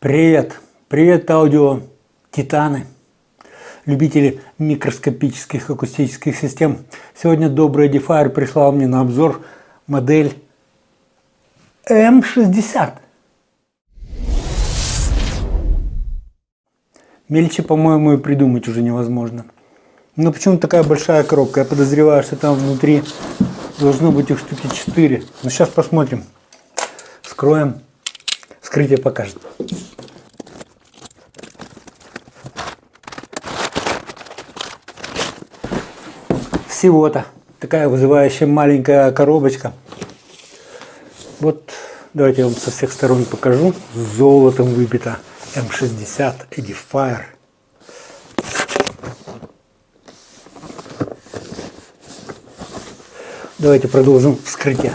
Привет! Привет, аудио титаны, любители микроскопических акустических систем. Сегодня добрый Edifier прислал мне на обзор модель М60. Мельче, по-моему, и придумать уже невозможно. Но почему такая большая коробка? Я подозреваю, что там внутри должно быть их штуки 4. Но сейчас посмотрим. Вскроем. Вскрытие покажет. Всего-то такая вызывающая маленькая коробочка. Вот давайте я вам со всех сторон покажу. Золотом выбита М60 Edifier. Давайте продолжим вскрытие.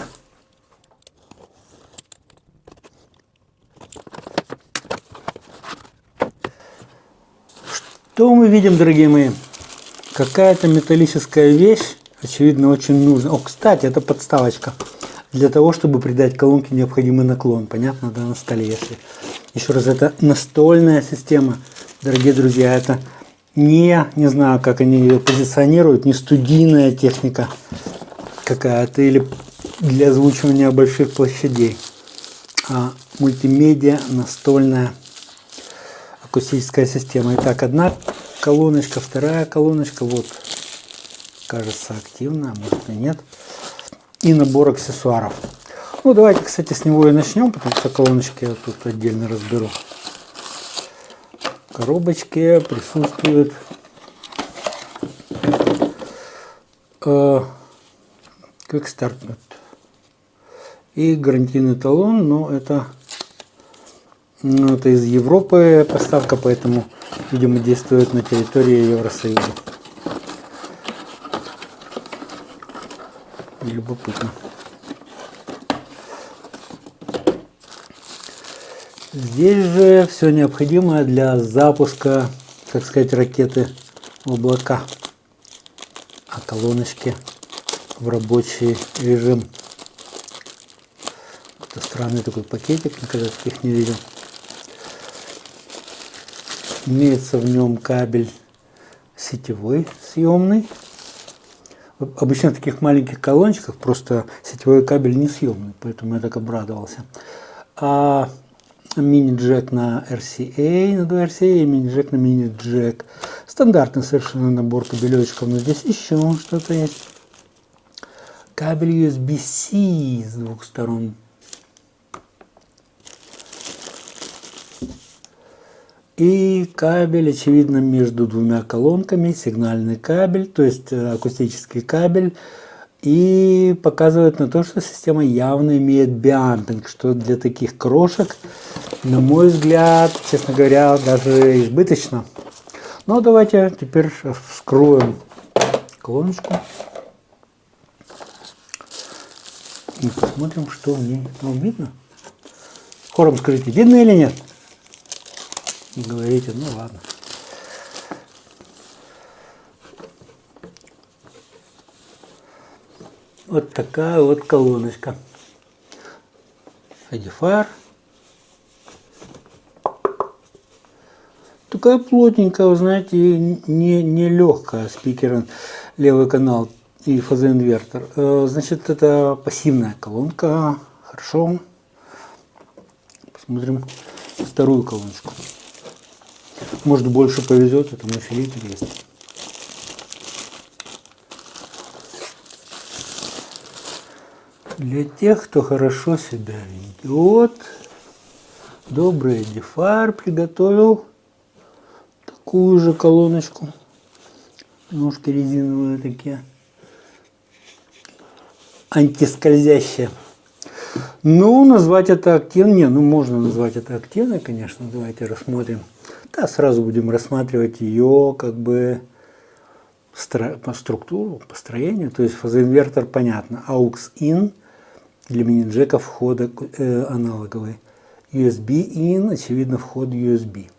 Что мы видим, дорогие мои? Какая-то металлическая вещь, очевидно, очень нужна. О, кстати, это подставочка. Для того, чтобы придать колонке необходимый наклон. Понятно, да, на столе. Если... Еще раз, это настольная система. Дорогие друзья, это не знаю, как они ее позиционируют, не студийная техника какая-то или для озвучивания больших площадей, а мультимедиа настольная акустическая система. Итак, одна колоночка, вторая колоночка, вот, кажется, активная, может и нет. И набор аксессуаров. Ну, давайте, кстати, с него и начнем, потому что колоночки я тут отдельно разберу. В коробочке присутствует Quick Start Note и гарантийный талон, но это из Европы поставка, поэтому, видимо, действует на территории Евросоюза. Любопытно. Здесь же все необходимое для запуска, так сказать, ракеты в облака, а колоночки в рабочий режим. Это странный такой пакетик, никогда таких не видел. Имеется в нем кабель сетевой съемный. Обычно в таких маленьких колончиках просто сетевой кабель не съемный, поэтому я так обрадовался. А мини-джек на RCA, на 2 RCA, и мини-джек на мини-джек. Стандартный совершенно набор кабелечков, но здесь еще что-то есть. Кабель USB-C с двух сторон. И кабель, очевидно, между двумя колонками, сигнальный кабель, то есть акустический кабель. И показывает на то, что система явно имеет биампинг, что для таких крошек, на мой взгляд, честно говоря, даже избыточно. Но давайте теперь вскроем колоночку и посмотрим, что в ней. Вам видно? Хором скажите, видно или нет? Говорите, ну ладно. Вот такая вот колоночка. Edifier. Такая плотненькая, вы знаете, не легкая. Спикер, левый канал и фазоинвертор. Значит, это пассивная колонка. Хорошо. Посмотрим вторую колоночку. Может, больше повезет, это мой филитр есть. Для тех, кто хорошо себя ведет, добрый Edifier приготовил такую же колоночку. Ножки резиновые такие. Антискользящие. Ну, назвать это активно. Не, ну можно назвать это активной, конечно. Давайте рассмотрим. Да, сразу будем рассматривать ее как бы по структуру, построению. То есть фазоинвертор понятно. AUX-IN для мини-джека входа аналоговый. USB-IN, очевидно, вход USB.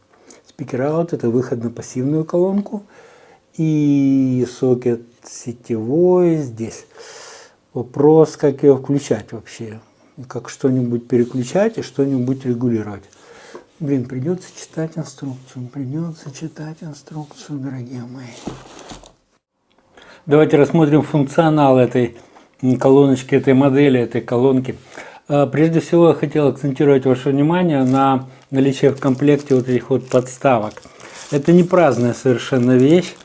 Speaker-out это выход на пассивную колонку. И сокет сетевой здесь. Вопрос, как ее включать вообще. Как что-нибудь переключать и что-нибудь регулировать. Блин, придется читать инструкцию. Придется читать инструкцию, дорогие мои. Давайте рассмотрим функционал этой колоночки, этой модели, этой колонки. Прежде всего я хотел акцентировать ваше внимание на наличие в комплекте вот этих вот подставок. Это не праздная совершенно вещь.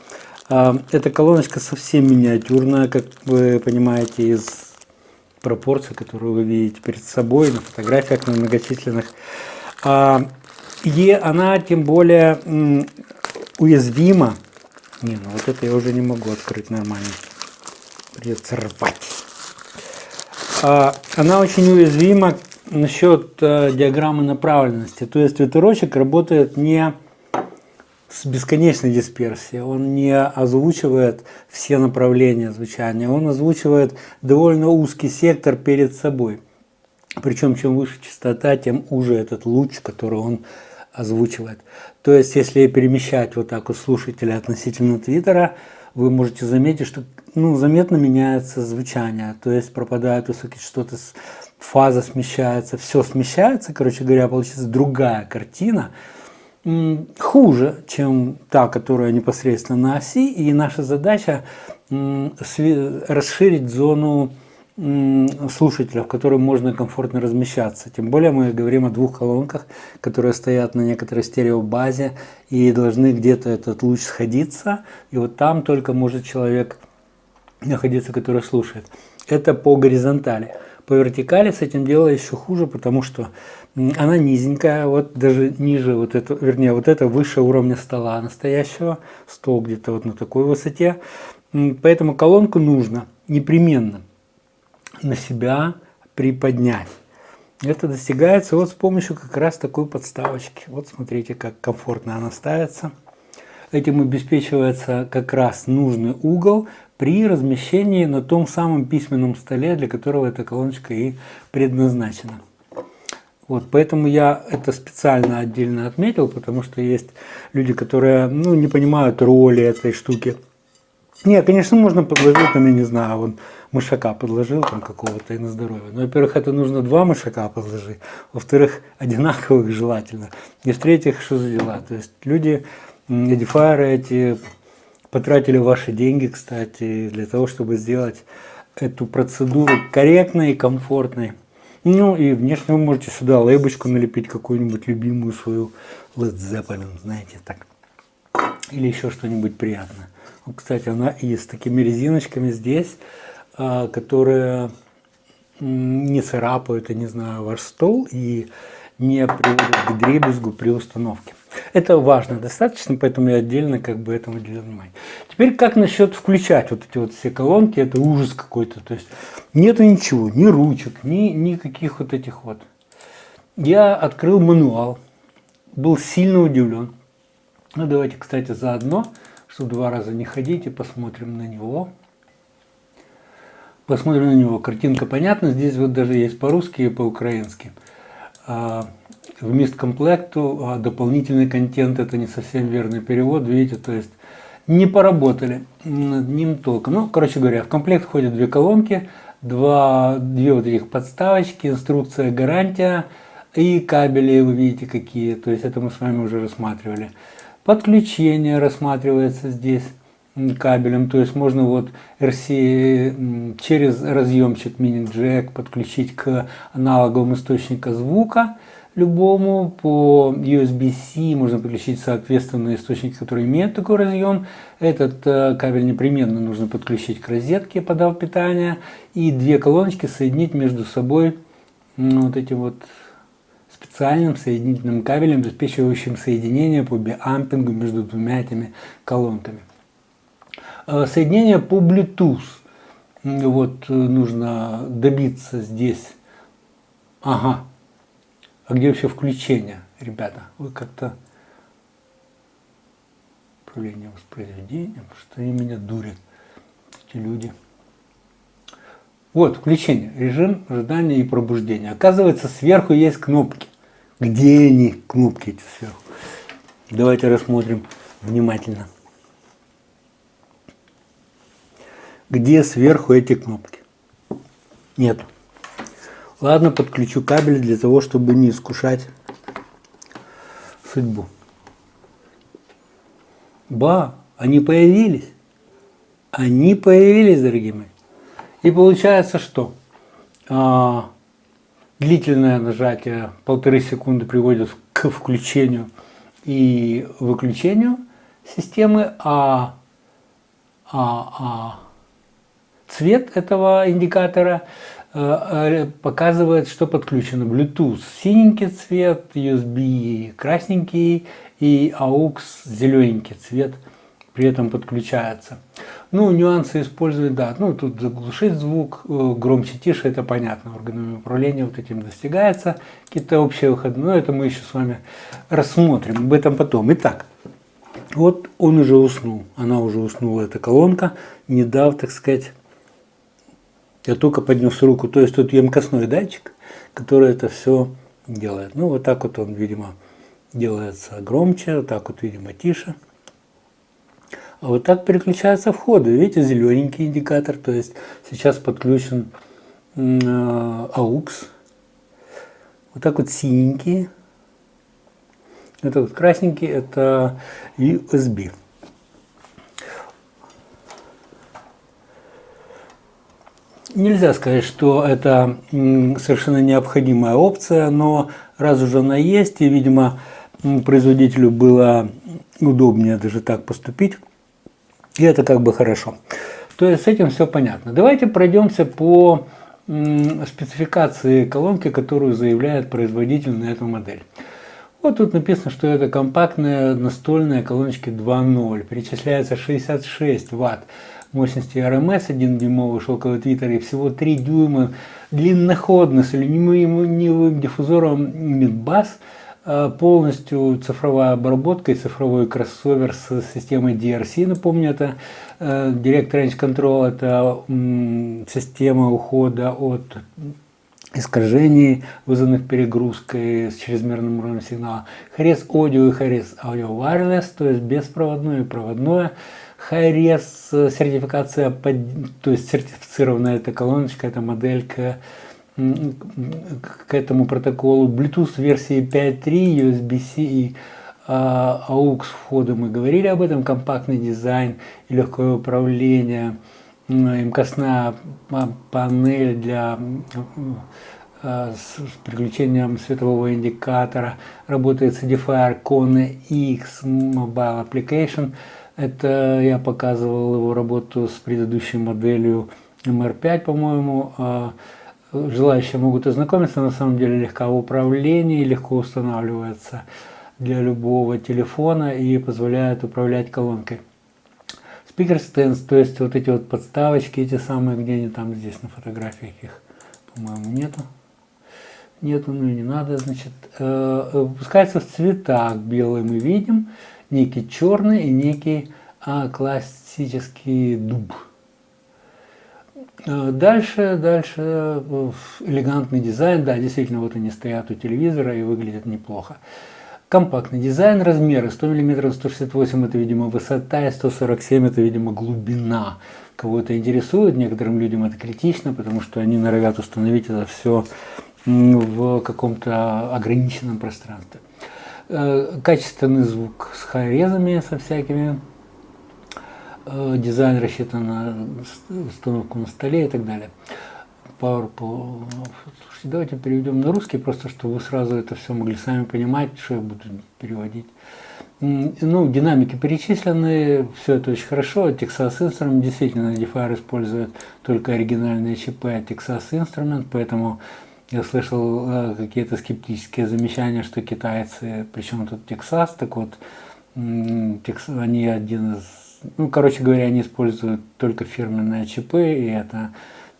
Эта колоночка совсем миниатюрная, как вы понимаете, из пропорций, которые вы видите перед собой на фотографиях, на многочисленных. И она тем более уязвима. Не, ну вот это я уже не могу открыть нормально. Придется рвать. Она очень уязвима насчет диаграммы направленности. То есть ветерочек работает не с бесконечной дисперсией. Он не озвучивает все направления звучания. Он озвучивает довольно узкий сектор перед собой. Причем чем выше частота, тем уже этот луч, который он озвучивает. То есть если перемещать вот так вот слушателя относительно твиттера, вы можете заметить, что заметно меняется звучание. То есть пропадают высокие частоты, фаза смещается, все смещается. Короче говоря, получится другая картина. Хуже, чем та, которая непосредственно на оси. И наша задача расширить зону слушателя, в которой можно комфортно размещаться. Тем более мы говорим о двух колонках, которые стоят на некоторой стереобазе и должны где-то этот луч сходиться. И вот там только может человек находиться, который слушает. Это по горизонтали. По вертикали с этим дело еще хуже, потому что она низенькая, вот даже ниже, вот это, вернее, вот это выше уровня стола настоящего. Стол где-то вот на такой высоте. Поэтому колонку нужно непременно на себя приподнять. Это достигается вот с помощью как раз такой подставочки. Вот смотрите, как комфортно она ставится. Этим обеспечивается как раз нужный угол при размещении на том самом письменном столе, для которого эта колоночка и предназначена. Вот, поэтому я это специально отдельно отметил, потому что есть люди, которые не понимают роли этой штуки. Не, конечно, можно подложить, там, я не знаю, вон мышака подложил там какого-то и на здоровье. Но, во-первых, это нужно 2 мышака подложить, во-вторых, одинаковых желательно. И в-третьих, что за дела? То есть люди, эдифайеры эти, потратили ваши деньги, кстати, для того, чтобы сделать эту процедуру корректной и комфортной. И внешне вы можете сюда лейбочку налепить, какую-нибудь любимую свою Led Zeppelin, знаете, так. Или еще что-нибудь приятное. Кстати, она и с такими резиночками здесь, которые не царапают, я не знаю, ваш стол и не приводят к дребезгу при установке. Это важно достаточно, поэтому я отдельно этому уделил внимание. Теперь как насчет включать вот эти вот все колонки, это ужас какой-то. То есть нету ничего, ни ручек, никаких вот этих вот. Я открыл мануал, был сильно удивлен. Давайте, кстати, заодно, чтобы 2 раза не ходить, и посмотрим на него. Посмотрим на него. Картинка понятна. Здесь вот даже есть по-русски и по-украински. Вместо комплекту дополнительный контент — это не совсем верный перевод. Видите, то есть не поработали над ним толком. Короче говоря, в комплект входят 2 колонки, 2 вот этих подставочки, инструкция, гарантия и кабели, вы видите какие. То есть это мы с вами уже рассматривали. Подключение рассматривается здесь кабелем, то есть можно вот RC через разъемчик мини-джек подключить к аналоговому источнику звука любому. По USB-C можно подключить соответственные источники, которые имеют такой разъем. Этот кабель непременно нужно подключить к розетке, подав питание, и 2 колоночки соединить между собой вот этим вот специальным соединительным кабелем, обеспечивающим соединение по биампингу между 2 этими колонками. Соединение по Bluetooth. Вот нужно добиться здесь. Ага. А где вообще включение, ребята? Вы как-то... Управление воспроизведением. Что они меня дурят, эти люди. Вот, включение. Режим ожидания и пробуждения. Оказывается, сверху есть кнопки. Где они, кнопки эти сверху? Давайте рассмотрим внимательно. Где сверху эти кнопки? Нет. Ладно, подключу кабель для того, чтобы не искушать судьбу. Ба, они появились. Они появились, дорогие мои. И получается, что длительное нажатие 1,5 секунды приводит к включению и выключению системы, цвет этого индикатора показывает, что подключено. Bluetooth синенький цвет, USB красненький и AUX зелененький цвет при этом подключается. Ну, нюансы использования, да, ну, тут заглушить звук, громче, тише, это понятно, органами управления вот этим достигается, какие-то общие выходы, но это мы еще с вами рассмотрим, об этом потом. Итак, вот он уже уснул, она уже уснула, эта колонка, не дав, так сказать, я только поднес руку, то есть тут емкостной датчик, который это все делает. Ну, вот так вот он, видимо, делается громче, вот так вот, видимо, тише. А вот так переключаются входы. Видите, зелененький индикатор, то есть сейчас подключен AUX. Вот так вот синенький. Это вот красненький, это USB. Нельзя сказать, что это совершенно необходимая опция, но раз уже она есть, и, видимо, производителю было удобнее даже так поступить, и это как бы хорошо. То есть с этим все понятно. Давайте пройдемся по спецификации колонки, которую заявляет производитель на эту модель. Вот тут написано, что это компактная настольная колоночка 2.0. Перечисляется 66 Вт мощности RMS, 1-дюймовый шелковый твиттер и всего 3 дюйма длинноходный с алюминиевым диффузором Midbass, полностью цифровая обработка и цифровой кроссовер с системой DRC. Напомню, это Direct Range Control, это система ухода от искажений, вызванных перегрузкой с чрезмерным уровнем сигнала. Hi-Res Audio и Hi-Res Audio Wireless, то есть беспроводное и проводное. Hi-Res сертификация, то есть сертифицированная эта колоночка, эта моделька к этому протоколу. Bluetooth версии 5.3, USB-C и AUX входа, мы говорили об этом, компактный дизайн и легкое управление, емкостная панель для с переключением светового индикатора, работает с Edifier Kone X Mobile Application. Это я показывал его работу с предыдущей моделью MR5, по-моему. Желающие могут ознакомиться, на самом деле легко в управлении, легко устанавливается для любого телефона и позволяет управлять колонкой. Speaker stands, то есть вот эти вот подставочки, эти самые, где они там, здесь на фотографиях их, по-моему, нету. Нету, ну и не надо, значит. Выпускается в цветах. Белый мы видим, некий черный и некий классический дуб. Дальше элегантный дизайн, да, действительно, вот они стоят у телевизора и выглядят неплохо. Компактный дизайн, размеры 100 мм, 168 это, видимо, высота, и 147 это, видимо, глубина. Кого это интересует, некоторым людям это критично, потому что они норовят установить это все в каком-то ограниченном пространстве. Качественный звук с хай-резами, со всякими. Дизайн рассчитан на установку на столе и так далее. Слушайте, давайте переведем на русский, просто чтобы вы сразу это все могли сами понимать, что я буду переводить. Ну, динамики перечислены, все это очень хорошо. Texas Instruments, действительно, Edifier использует только оригинальные чипы Texas Instruments, поэтому я слышал какие-то скептические замечания, что китайцы, причем тут Texas, так вот, они один из, ну, короче говоря, они используют только фирменные чипы, и это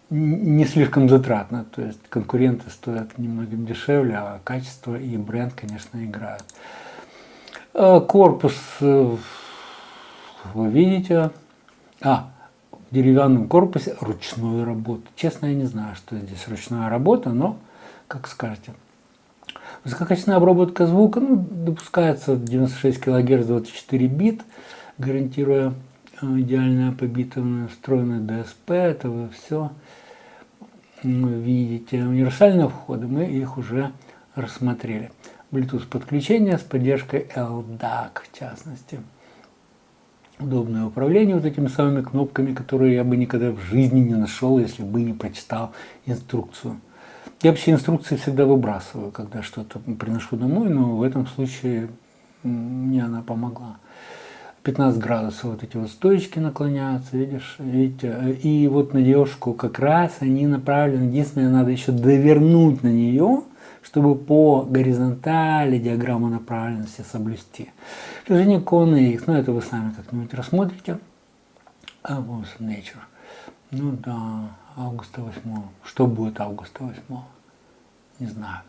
не слишком затратно, то есть конкуренты стоят немного дешевле, а качество и бренд, конечно, играют. Корпус, вы видите, в деревянном корпусе ручной работы. Честно, я не знаю, что здесь ручная работа, но как скажете. Высококачественная обработка звука, ну, допускается 96 кГц 24 бит, гарантируя идеальное побитое встроенное DSP, это вы все видите. Универсальные входы, мы их уже рассмотрели. Bluetooth подключение с поддержкой LDAC в частности. Удобное управление вот этими самыми кнопками, которые я бы никогда в жизни не нашел, если бы не прочитал инструкцию. Я вообще инструкции всегда выбрасываю, когда что-то приношу домой, но в этом случае мне она помогла. 15 градусов вот эти вот стоечки наклоняются, видите, и вот на девушку как раз они направлены, единственное, надо еще довернуть на нее, чтобы по горизонтали диаграмму направленности соблюсти. Движение KONX, ну это вы сами как-нибудь рассмотрите. Awesome Nature. Ну да, августа 8. Что будет августа 8? Не знаю.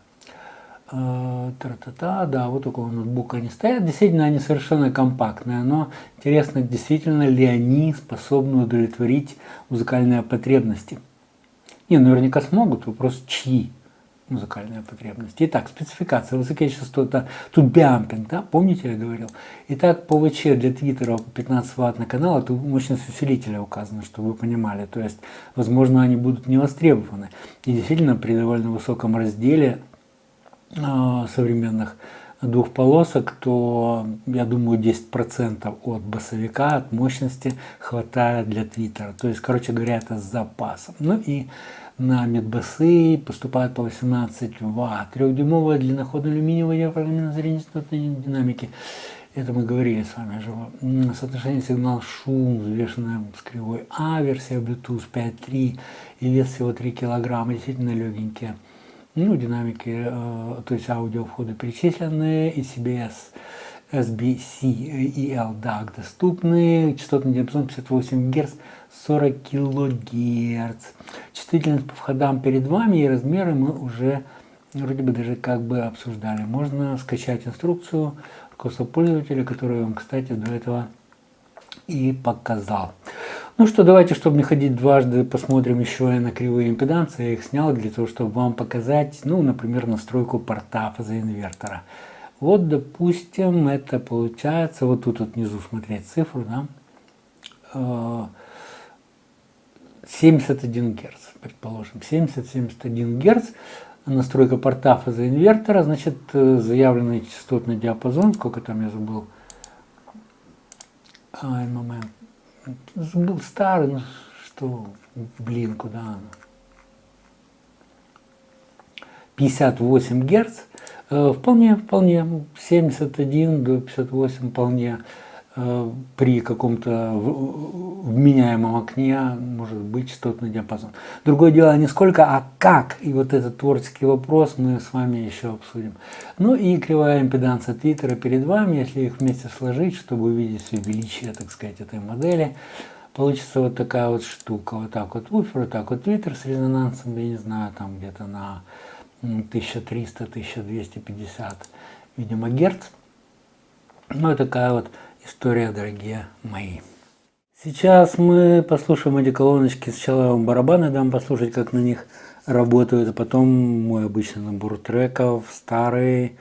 Да, вот около ноутбука они стоят. Действительно, они совершенно компактные, но интересно, действительно ли они способны удовлетворить музыкальные потребности. Не, наверняка смогут, вопрос чьи музыкальные потребности. Итак, спецификация, высокие частоты, тут бямпинг, да, помните, я говорил. Итак, по ВЧ для твиттера 15 Вт на канал, это мощность усилителя указана, чтобы вы понимали, то есть, возможно, они будут не востребованы. И действительно, при довольно высоком разделе современных двухполосок, то, я думаю, 10% от басовика, от мощности хватает для твиттера. То есть, короче говоря, это с запасом. Ну и на медбасы поступает по 18 Вт. 3-дюймовая длинноходная алюминиевая диафрагма на зрение частотной динамики. Это мы говорили с вами же. Соотношение сигнал-шум, взвешенная с кривой А, версия Bluetooth 5.3 и вес всего 3 килограмма, действительно легенькие. Ну, динамики, то есть аудиовходы перечисленные, и CBS, SBC и LDAC доступны, частотный диапазон 58 Гц, 40 кГц. Чувствительность по входам перед вами и размеры мы уже вроде бы даже как бы обсуждали. Можно скачать инструкцию руководства пользователя, которую я вам, кстати, до этого и показал. Ну что, давайте, чтобы не ходить дважды, посмотрим еще и на кривые импедансы. Я их снял для того, чтобы вам показать, ну, например, настройку порта фазоинвертора. Вот, допустим, это получается, вот тут вот внизу смотреть цифру, да, 71 Гц, предположим, 70-71 Гц. Настройка порта фазоинвертора, значит, заявленный частотный диапазон, сколько там я забыл, момент. Был старый, ну что, блин, куда оно? 58 Гц, вполне, 71 до 58 вполне при каком-то вменяемом окне может быть частотный диапазон. Другое дело не сколько, а как. И вот этот творческий вопрос мы с вами еще обсудим. Ну и кривая импеданса твиттера перед вами, если их вместе сложить, чтобы увидеть все величие, так сказать, этой модели, получится вот такая вот штука. Вот так вот вуфер, вот так вот твиттер с резонансом, я не знаю, там где-то на 1300-1250, видимо, герц. Ну и такая вот история, дорогие мои. Сейчас мы послушаем эти колоночки. Сначала я вам барабаны дам послушать, как на них работают, а потом мой обычный набор треков, старые,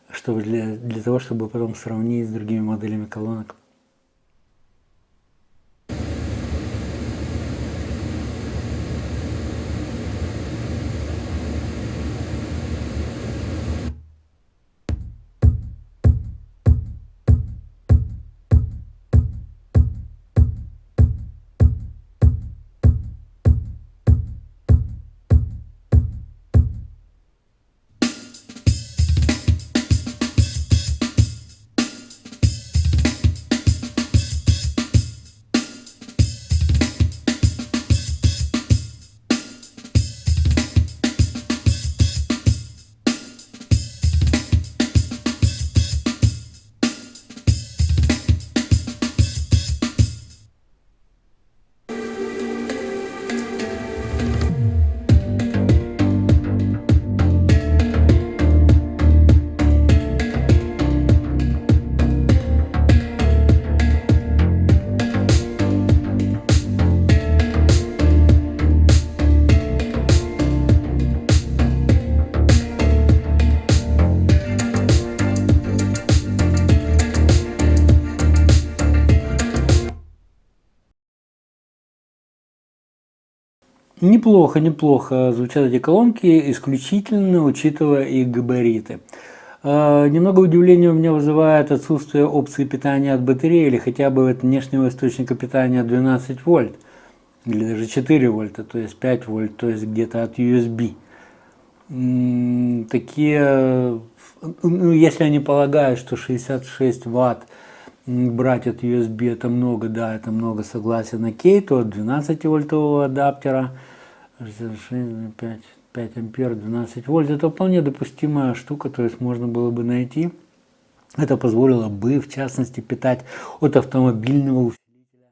чтобы для того, чтобы потом сравнить с другими моделями колонок. Неплохо, неплохо звучат эти колонки, исключительно учитывая их габариты. Немного удивления у меня вызывает отсутствие опции питания от батареи или хотя бы от внешнего источника питания 12 вольт или даже 4 вольта, то есть 5 вольт, то есть где-то от USB. Такие, ну, если они полагают, что 66 ватт брать от USB это много, да, это много, согласен, окей, то от 12-вольтового адаптера 5 ампер, 12 вольт, это вполне допустимая штука, то есть можно было бы найти. Это позволило бы, в частности, питать от автомобильного усилителя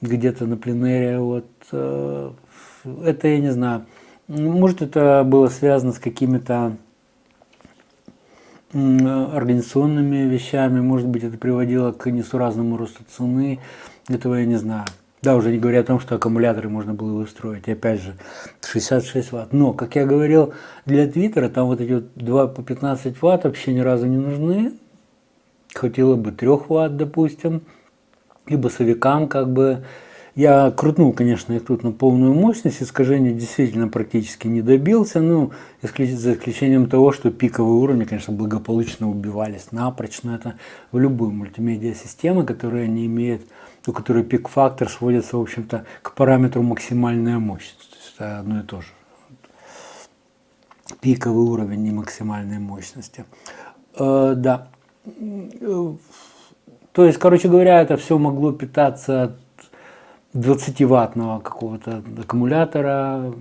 где-то на пленэре. Вот, это я не знаю. Может, это было связано с какими-то организационными вещами, может быть, это приводило к несуразному росту цены, этого я не знаю. Да, уже не говоря о том, что аккумуляторы можно было выстроить, и опять же, 66 ватт. Но, как я говорил, для Твиттера там вот эти вот 2 по 15 ватт вообще ни разу не нужны. Хватило бы 3 ватт, допустим, и басовикам как бы. Я крутнул, конечно, их тут на полную мощность, искажения действительно практически не добился, ну, за исключением того, что пиковые уровни, конечно, благополучно убивались напрочь, но это в любой мультимедиа-системе, которая не имеет, у которой пик-фактор сводится, в общем-то, к параметру максимальная мощность, то есть это одно и то же. Пиковый уровень и максимальной мощности. Да. То есть, короче говоря, это все могло питаться от 20-ваттного какого-то аккумулятора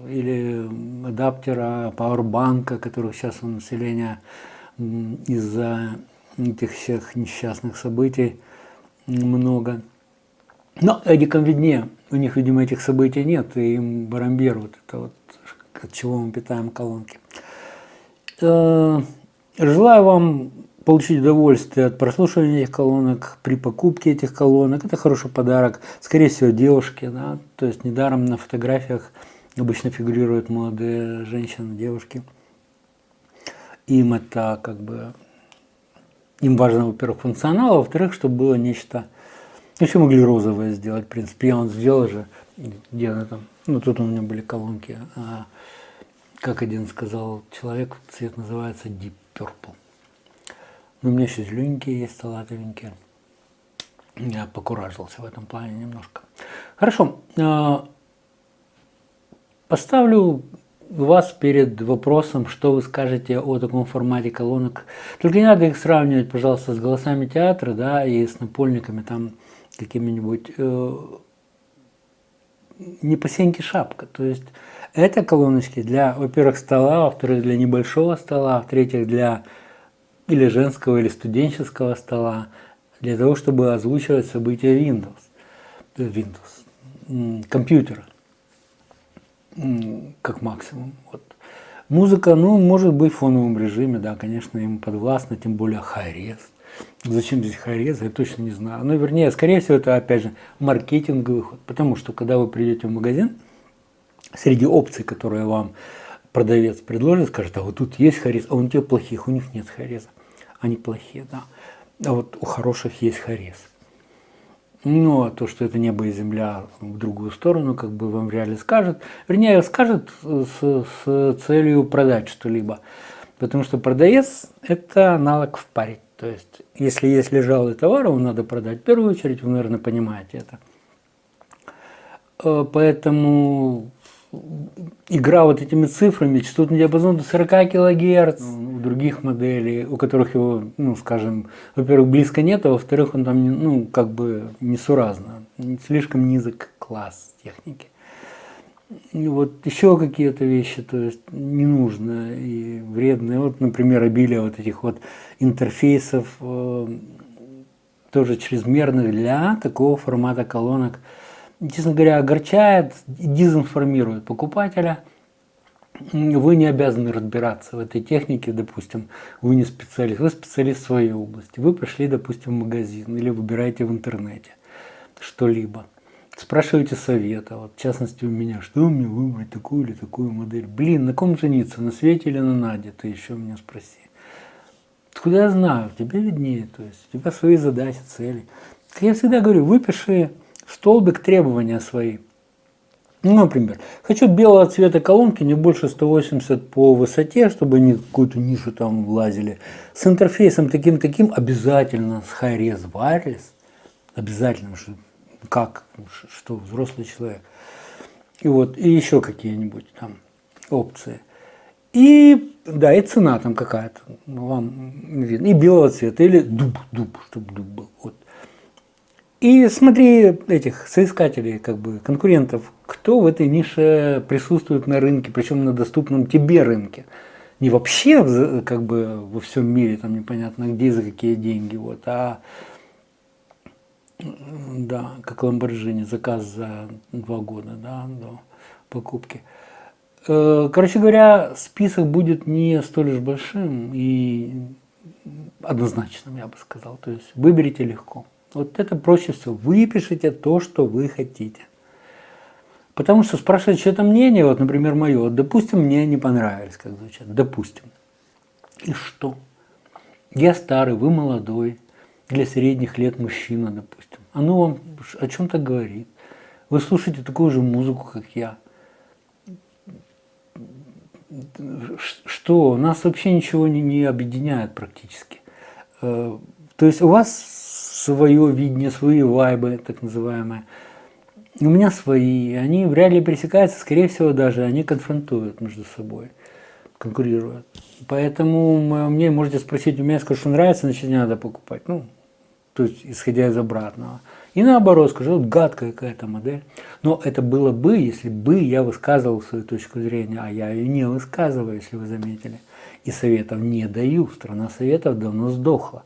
или адаптера, пауэрбанка, которых сейчас у населения из-за этих всех несчастных событий много. Но эдикам виднее, у них, видимо, этих событий нет, и им барамбер вот это вот, от чего мы питаем колонки. Желаю вам получить удовольствие от прослушивания этих колонок, при покупке этих колонок. Это хороший подарок, скорее всего, девушке, да? То есть недаром на фотографиях обычно фигурируют молодые женщины, девушки. Им это как бы, им важно, во-первых, функционал, а во-вторых, чтобы было нечто, еще могли розовое сделать, в принципе, я он сделал же, где она там, ну тут у меня были колонки, как один сказал человек, цвет называется Deep Purple. Но у меня еще зелененькие есть, салатовенькие. Я покуражился в этом плане немножко. Хорошо. Поставлю вас перед вопросом, что вы скажете о таком формате колонок. Только не надо их сравнивать, пожалуйста, с голосами театра, да, и с напольниками, там, какими-нибудь не по сеньке шапка. То есть это колоночки для, во-первых, стола, во-вторых, для небольшого стола, в-третьих, для или женского, или студенческого стола, для того, чтобы озвучивать события компьютера, как максимум. Вот. Музыка, ну, может быть в фоновом режиме, да, конечно, ему подвластно, тем более хайрез. Зачем здесь хайрез, я точно не знаю. Ну, вернее, скорее всего, это, опять же, маркетинговый ход, потому что, когда вы придете в магазин, среди опций, которые вам продавец предложит, скажет, а вот тут есть хайрез, а у них плохих, у них нет хайреза. Они плохие, да. А вот у хороших есть хайрез. Ну, а то, что это небо и земля в другую сторону, как бы вам в реале скажет. Вернее, скажет с целью продать что-либо. Потому что продавец – это аналог впарить. То есть, если есть лежалый товар, его надо продать в первую очередь, вы, наверное, понимаете это. Поэтому игра вот этими цифрами, частотный диапазон до 40 кГц, у других моделей, у которых его, ну, скажем, во-первых, близко нет, а во-вторых, он там, ну, как бы несуразно, слишком низок класс техники. И вот еще какие-то вещи, то есть не нужно и вредные. Вот, например, обилие вот этих вот интерфейсов, тоже чрезмерных для такого формата колонок, честно говоря, огорчает и дезинформирует покупателя. Вы не обязаны разбираться в этой технике, допустим, вы не специалист, вы специалист в своей области. Вы пришли, допустим, в магазин или выбираете в интернете что-либо. Спрашиваете совета, вот, в частности у меня, что мне выбрать, такую или такую модель. Блин, на ком жениться, на Свете или на Наде, ты еще меня спроси. Откуда я знаю, тебе виднее, то есть у тебя свои задачи, цели. Как я всегда говорю, выпиши в столбик требования свои. Ну, например, хочу белого цвета колонки, не больше 180 по высоте, чтобы они в какую-то нишу там влазили. С интерфейсом таким обязательно с Hi-Res Wireless. Обязательно, что как, что взрослый человек. И вот, и еще какие-нибудь там опции. И, да, и цена там какая-то, вам видно. И белого цвета, или дуб, чтобы дуб был. Вот. И смотри этих соискателей, как бы конкурентов, кто в этой нише присутствует на рынке, причем на доступном тебе рынке. Не вообще как бы во всем мире, там непонятно где, за какие деньги, вот, а да, как Lamborghini, заказ за 2 года, да, до покупки. Короче говоря, список будет не столь уж большим и однозначным, я бы сказал. То есть выберите легко. Вот это проще всего. Выпишите то, что вы хотите. Потому что спрашивать что-то мнение, вот, например, мое, вот, допустим, мне не понравилось, как звучат, допустим. И что? Я старый, вы молодой, для средних лет мужчина, допустим. Оно вам о чем-то говорит. Вы слушаете такую же музыку, как я. Что? Нас вообще ничего не объединяет практически. То есть у вас свое видение, свои вайбы, так называемые. У меня свои. Они вряд ли пересекаются, скорее всего, даже они конфронтуют между собой, конкурируют. Поэтому мне можете спросить, у меня скажу, что нравится, значит не надо покупать. Ну, то есть исходя из обратного. И наоборот, скажу, вот гадкая какая-то модель. Но это было бы, если бы я высказывал свою точку зрения, а я ее не высказываю, если вы заметили. И советов не даю. Страна советов давно сдохла.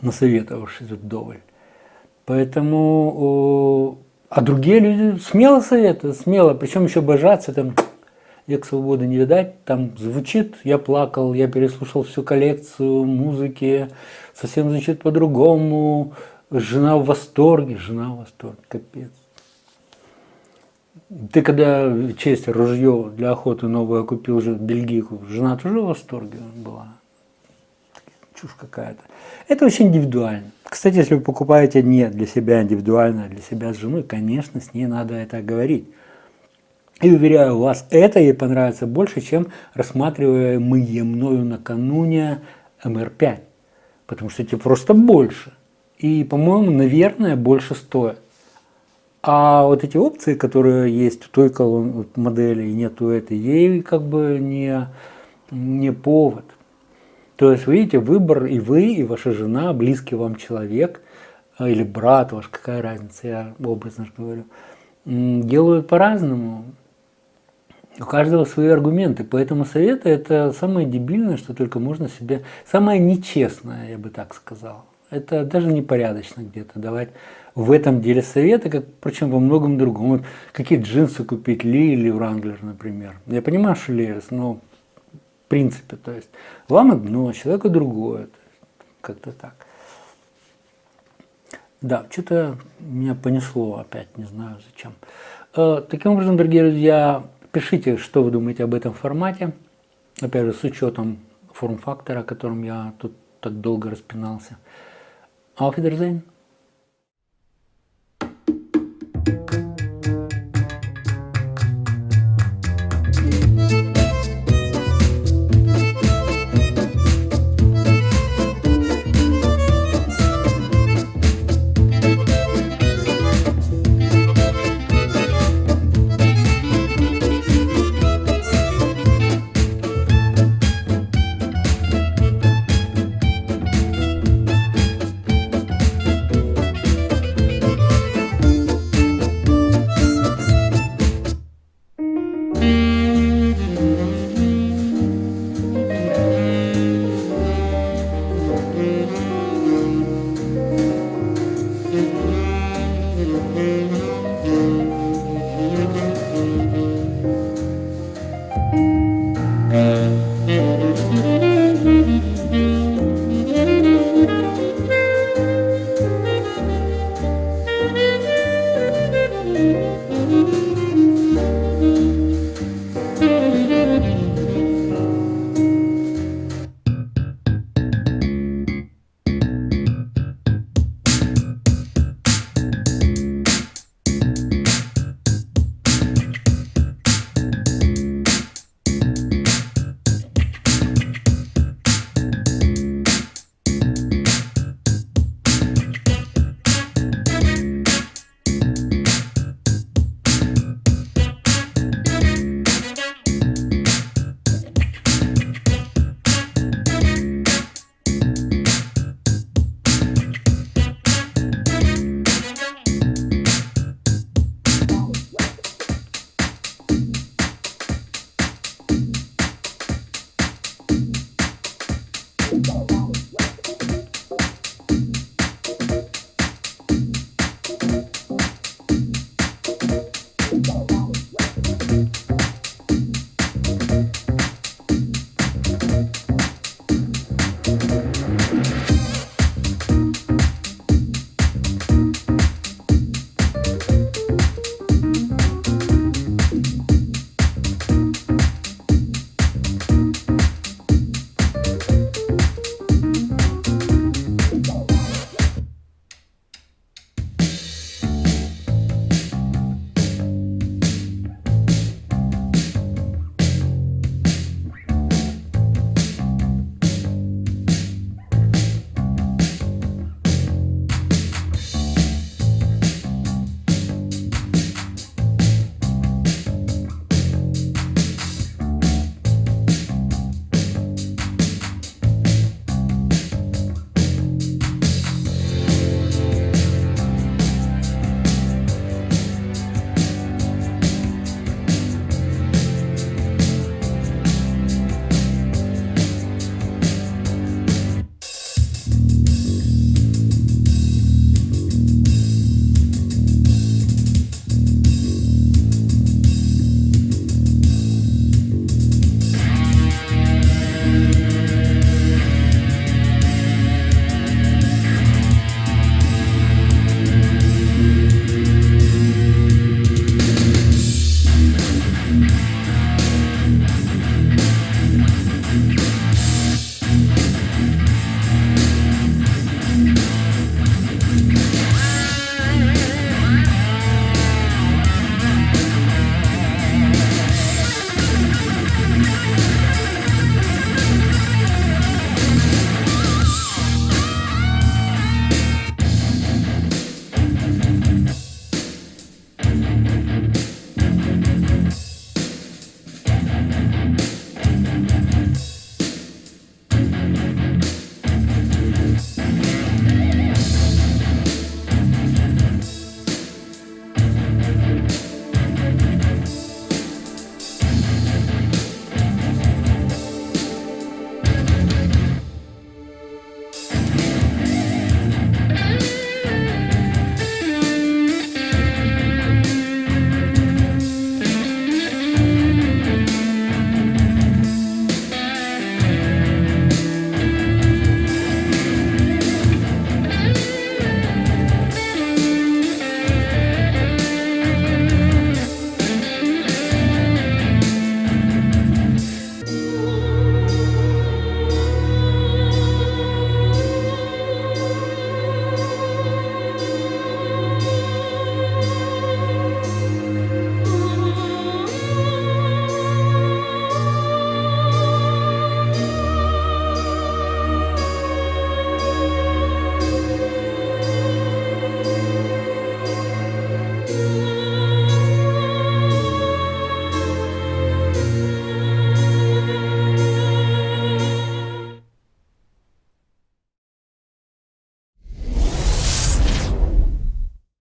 Насоветовавшись вдоволь. Поэтому, а другие люди смело советуют, смело, причем еще божатся, там, век свободы не видать, там звучит, я плакал, я переслушал всю коллекцию музыки, совсем звучит по-другому, жена в восторге, капец. Ты когда честь ружье для охоты новое купил, уже бельгийку, жена тоже в восторге была? Чушь какая-то. Это очень индивидуально. Кстати, если вы покупаете не для себя индивидуально, а для себя с женой, конечно, с ней надо это говорить. И уверяю вас, это ей понравится больше, чем рассматриваемые мною накануне МР-5. Потому что эти просто больше. И, по-моему, наверное, больше стоят. А вот эти опции, которые есть в той модели и нет у этой, ей как бы не повод. То есть, видите, выбор и вы, и ваша жена, близкий вам человек, или брат ваш, какая разница, я образно говорю, делают по-разному. У каждого свои аргументы. Поэтому советы – это самое дебильное, что только можно себе, самое нечестное, я бы так сказал. Это даже непорядочно где-то давать в этом деле советы, как, впрочем, во многом другом. Вот какие джинсы купить, Ли или Wrangler, например. Я понимаю, что Лерис, но в принципе, то есть вам одно, а человеку другое. Как-то так. Да, что-то меня понесло опять, не знаю зачем. Таким образом, дорогие друзья, пишите, что вы думаете об этом формате. Опять же, с учетом форм-фактора, о котором я тут так долго распинался. Auf Wiedersehen.